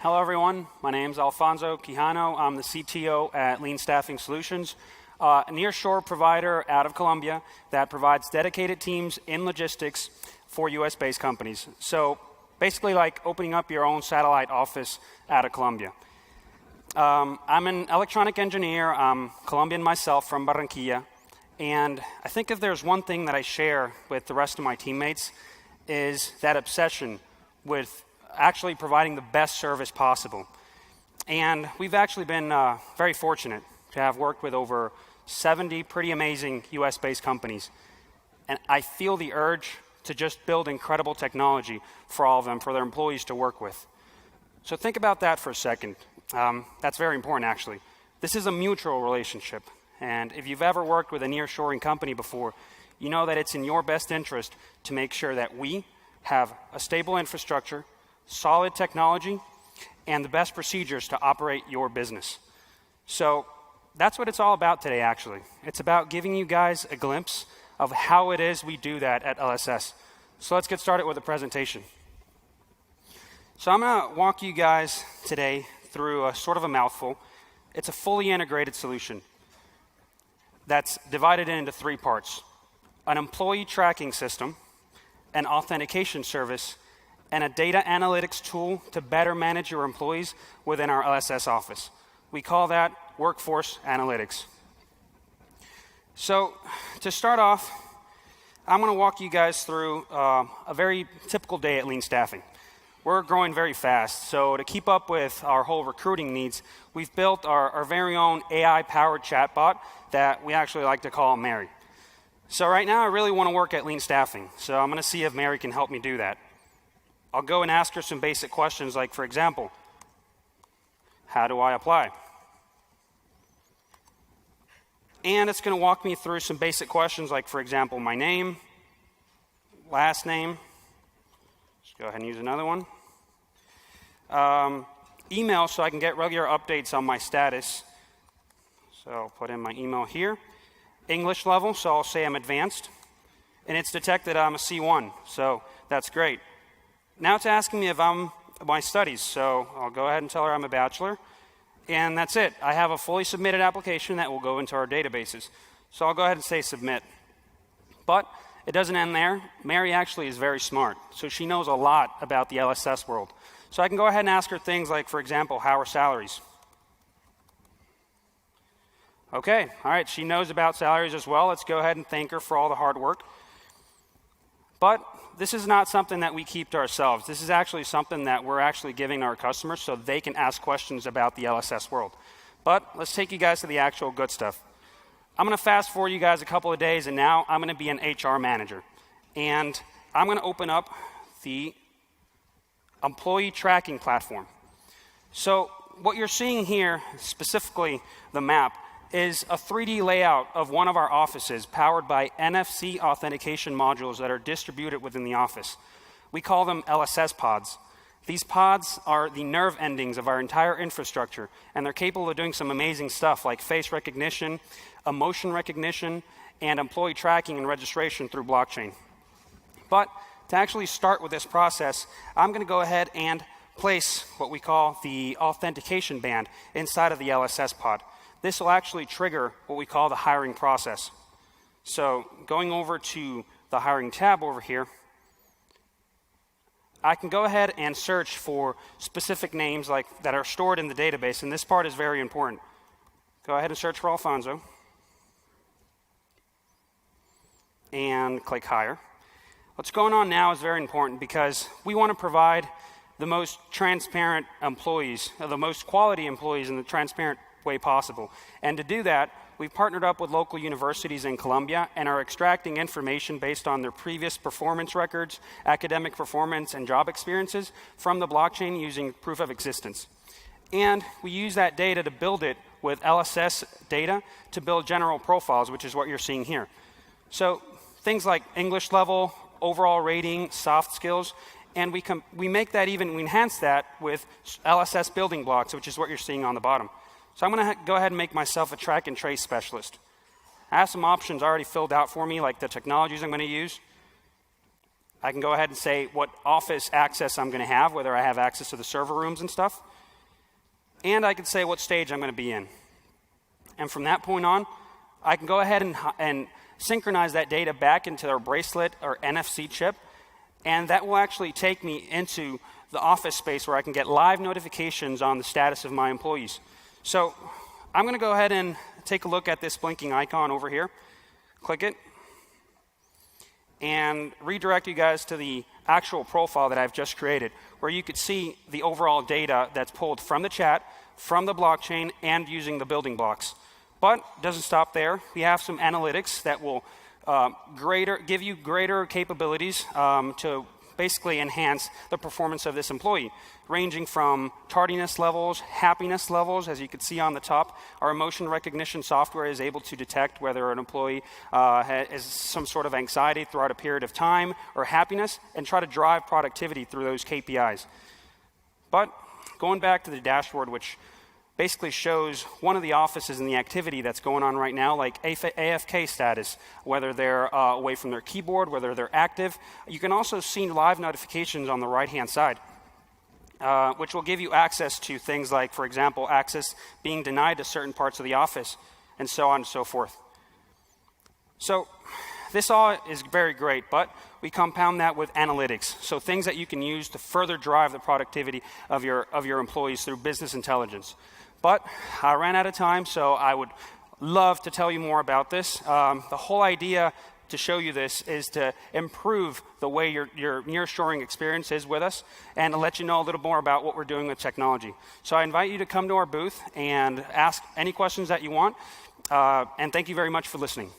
Hello, everyone. My name is Alfonso Quijano. I'm the CTO at Lean Staffing Solutions, a nearshore provider out of Colombia that provides dedicated teams in logistics for US-based companies. So basically like opening up your own satellite office out of Colombia. I'm an electronic engineer. I'm Colombian myself from Barranquilla. And I think if there's one thing that I share with the rest of my teammates is that obsession with actually providing the best service possible. And we've actually been very fortunate to have worked with over 70 pretty amazing US-based companies. And I feel the urge to just build incredible technology for all of them, for their employees to work with. So think about that for a second. That's very important, actually. This is a mutual relationship. And if you've ever worked with a nearshoring company before, you know that it's in your best interest to make sure that we have a stable infrastructure, solid technology, and the best procedures to operate your business. So that's what it's all about today, actually. It's about giving you guys a glimpse of how it is we do that at LSS. So let's get started with the presentation. So I'm going to walk you guys today through a sort of a mouthful. It's a fully integrated solution that's divided into three parts: an employee tracking system, an authentication service, and a data analytics tool to better manage your employees within our LSS office. We call that workforce analytics. So to start off, I'm going to walk you guys through a very typical day at Lean Staffing. We're growing very fast, so to keep up with our whole recruiting needs, we've built our very own AI-powered chatbot that we actually like to call Mary. So right now, I really want to work at Lean Staffing, so I'm going to see if Mary can help me do that. I'll go and ask her some basic questions like, for example, how do I apply? And it's going to walk me through some basic questions like, for example, my name, last name. Let's go ahead and use another one. Email, so I can get regular updates on my status. So I'll put in my email here. English level, so I'll say I'm advanced. And it's detected I'm a C1, so that's great. Now it's asking me if I'm my studies, so I'll go ahead and tell her I'm a bachelor, and that's it. I have a fully submitted application that will go into our databases. So I'll go ahead and say submit. But it doesn't end there. Mary actually is very smart, so she knows a lot about the LSS world. So I can go ahead and ask her things like, for example, how are salaries? Okay, all right, she knows about salaries as well. Let's go ahead and thank her for all the hard work. But this is not something that we keep to ourselves. This is actually something that we're actually giving our customers so they can ask questions about the LSS world. But let's take you guys to the actual good stuff. I'm going to fast forward you guys a couple of days, and now I'm going to be an HR manager. And I'm going to open up the employee tracking platform. So what you're seeing here, specifically the map, is a 3D layout of one of our offices powered by NFC authentication modules that are distributed within the office. We call them LSS pods. These pods are the nerve endings of our entire infrastructure, and they're capable of doing some amazing stuff like face recognition, emotion recognition, and employee tracking and registration through blockchain. But to actually start with this process, I'm going to go ahead and place what we call the authentication band inside of the LSS pod. This will actually trigger what we call the hiring process. So going over to the hiring tab over here, I can go ahead and search for specific names like that are stored in the database, and this part is very important. Go ahead and search for Alfonso. And click hire. What's going on now is very important because we want to provide the most transparent employees, the most quality employees in the transparent way possible. And to do that, we've partnered up with local universities in Colombia and are extracting information based on their previous performance records, academic performance, and job experiences from the blockchain using proof of existence. And we use that data to build it with LSS data to build general profiles, which is what you're seeing here. So things like English level, overall rating, soft skills, and we make that even, we enhance that with LSS building blocks, which is what you're seeing on the bottom. So I'm going to go ahead and make myself a track and trace specialist. I have some options already filled out for me, like the technologies I'm going to use. I can go ahead and say what office access I'm going to have, whether I have access to the server rooms and stuff. And I can say what stage I'm going to be in. And from that point on, I can go ahead and synchronize that data back into our bracelet or NFC chip, and that will actually take me into the office space where I can get live notifications on the status of my employees. So I'm going to go ahead and take a look at this blinking icon over here. Click it, and redirect you guys to the actual profile that I've just created, where you could see the overall data that's pulled from the chat, from the blockchain, and using the building blocks. But it doesn't stop there. We have some analytics that will give you greater capabilities to basically enhance the performance of this employee, ranging from tardiness levels, happiness levels. As you can see on the top, our emotion recognition software is able to detect whether an employee has some sort of anxiety throughout a period of time or happiness, and try to drive productivity through those KPIs. But going back to the dashboard, which basically shows one of the offices and the activity that's going on right now, like AFK status, whether they're away from their keyboard, whether they're active. You can also see live notifications on the right-hand side, which will give you access to things like, for example, access being denied to certain parts of the office, and so on and so forth. So this all is very great, but we compound that with analytics, so things that you can use to further drive the productivity of your employees through business intelligence. But I ran out of time, so I would love to tell you more about this. The whole idea to show you this is to improve the way your nearshoring experience is with us, and to let you know a little more about what we're doing with technology. So I invite you to come to our booth and ask any questions that you want, and thank you very much for listening.